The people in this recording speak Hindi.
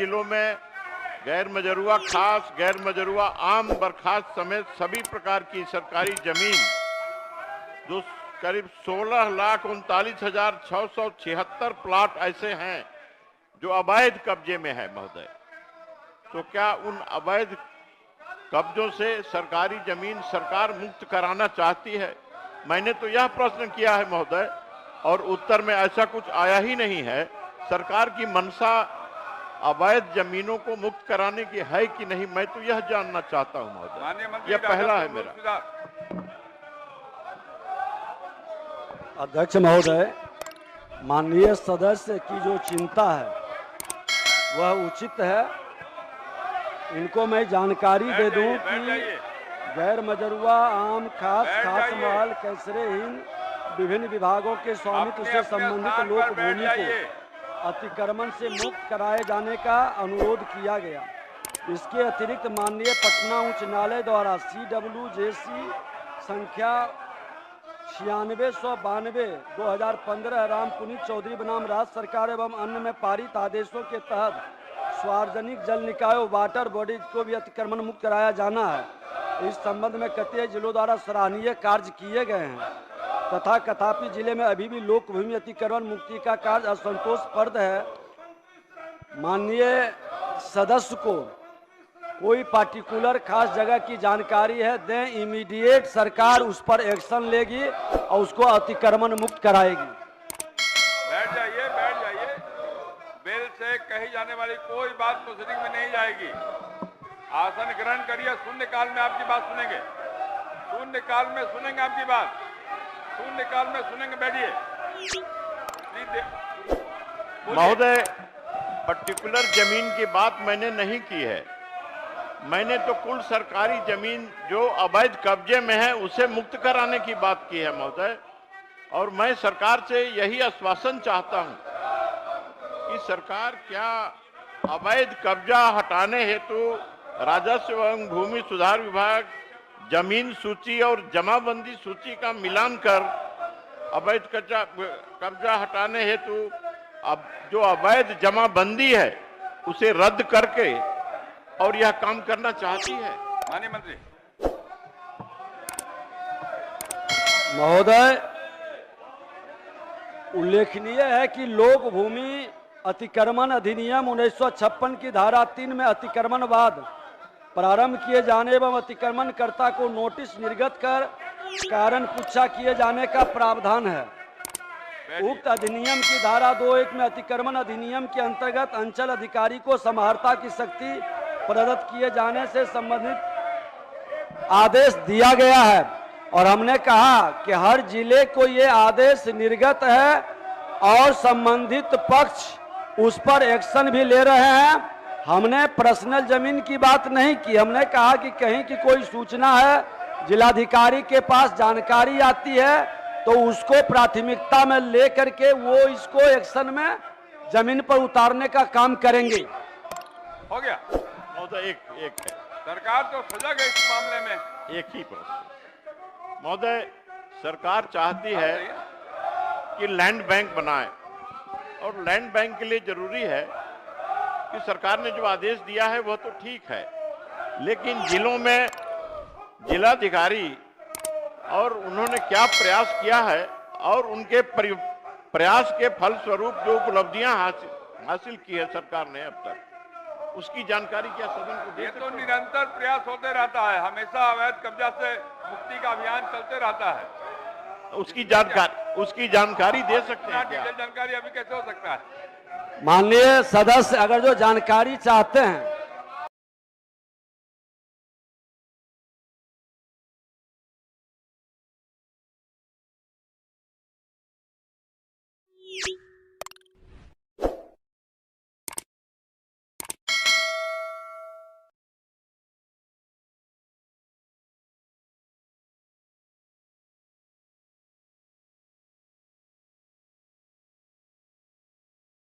जिलों में गैर मजरूआ खास, गैर मजरूआ आम, बर्खास्त समेत सभी प्रकार की सरकारी जमीन जो करीब 16,39,676 प्लाट ऐसे हैं जो अवैध कब्जे में है महोदय। तो क्या उन अवैध कब्जों से सरकारी जमीन सरकार मुक्त कराना चाहती है? मैंने तो यह प्रश्न किया है महोदय, और उत्तर में ऐसा कुछ आया ही नहीं है। सरकार की मंशा अवैध जमीनों को मुक्त कराने की है कि नहीं, मैं तो यह जानना चाहता हूं महोदय। यह पहला है मेरा। अध्यक्ष महोदय, माननीय सदस्य की जो चिंता है वह उचित है। इनको मैं जानकारी दे दूं कि गैर मजरूआ आम, खास माल, कैसरेहीन विभिन्न विभागों के स्वामित्व से संबंधित लोक भूमि को अतिक्रमण से मुक्त कराए जाने का अनुरोध किया गया। इसके अतिरिक्त माननीय पटना उच्च न्यायालय द्वारा CWJC संख्या 9692/2015 राम पुनीत चौधरी बनाम राज्य सरकार एवं अन्य में पारित आदेशों के तहत सार्वजनिक जल निकायों, वाटर बॉडीज को भी अतिक्रमण मुक्त कराया जाना है। इस संबंध में कई जिलों द्वारा सराहनीय कार्य किए गए हैं तथा तथापि जिले में अभी भी लोक भूमि अतिक्रमण मुक्ति का कार्य असंतोषप्रद है। माननीय सदस्य को कोई पार्टिकुलर खास जगह की जानकारी है दें, इमीडिएट सरकार उस पर एक्शन लेगी और उसको अतिक्रमण मुक्त कराएगी। बैठ जाइए, बैठ जाइए। बिल से कही जाने वाली कोई बात प्रोसीडिंग में नहीं जाएगी। आसन ग्रहण करिए। शून्यकाल में आपकी बात सुनेंगे, शून्यकाल में सुनेंगे आपकी बात, शून्यकाल में सुनेंगे। बैठिए महोदय। पर्टिकुलर जमीन की बात मैंने नहीं की है। मैंने तो कुल सरकारी जमीन जो अवैध कब्जे में है उसे मुक्त कराने की बात की है महोदय। और मैं सरकार से यही आश्वासन चाहता हूं कि सरकार क्या अवैध कब्जा हटाने हेतु राजस्व एवं भूमि सुधार विभाग जमीन सूची और जमाबंदी सूची का मिलान कर अवैध कब्जा हटाने हेतु अब जो अवैध जमाबंदी है उसे रद्द करके और यह काम करना चाहती है। माननीय मंत्री महोदय, उल्लेखनीय है कि लोक भूमि अतिक्रमण अधिनियम 1956 की धारा 3 में अतिक्रमणवाद प्रारंभ किए जाने एवं अतिक्रमणकर्ता को नोटिस निर्गत कर कारण पूछा किए जाने का प्रावधान है। उक्त अधिनियम की धारा 2(1) में अतिक्रमण अधिनियम के अंतर्गत अंचल अधिकारी को समाहर्ता की शक्ति प्रदत्त किए जाने से संबंधित आदेश दिया गया है और हमने कहा कि हर जिले को ये आदेश निर्गत है और संबंधित पक्ष उस पर एक्शन भी ले रहे हैं। हमने पर्सनल जमीन की बात नहीं की। हमने कहा कि कहीं की कोई सूचना है, जिलाधिकारी के पास जानकारी आती है तो उसको प्राथमिकता में लेकर के वो इसको एक्शन में जमीन पर उतारने का काम करेंगे। हो गया महोदय। एक है, सरकार तो सजग है इस मामले में। एक ही प्रश्न महोदय। सरकार चाहती है कि लैंड बैंक बनाए और लैंड बैंक के लिए जरूरी है कि सरकार ने जो आदेश दिया है वह तो ठीक है, लेकिन जिलों में जिलाधिकारी और उन्होंने क्या प्रयास किया है और उनके प्रयास के फलस्वरूप जो उपलब्धियां हासिल की है सरकार ने अब तक, उसकी जानकारी क्या सदन को दे? ये तो निरंतर प्रयास होते रहता है, हमेशा अवैध कब्जा से मुक्ति का अभियान चलते रहता है। उसकी जानकारी दे सकते हैं क्या? जानकारी अभी कैसे हो सकता है? माननीय सदस्य अगर जो जानकारी चाहते हैं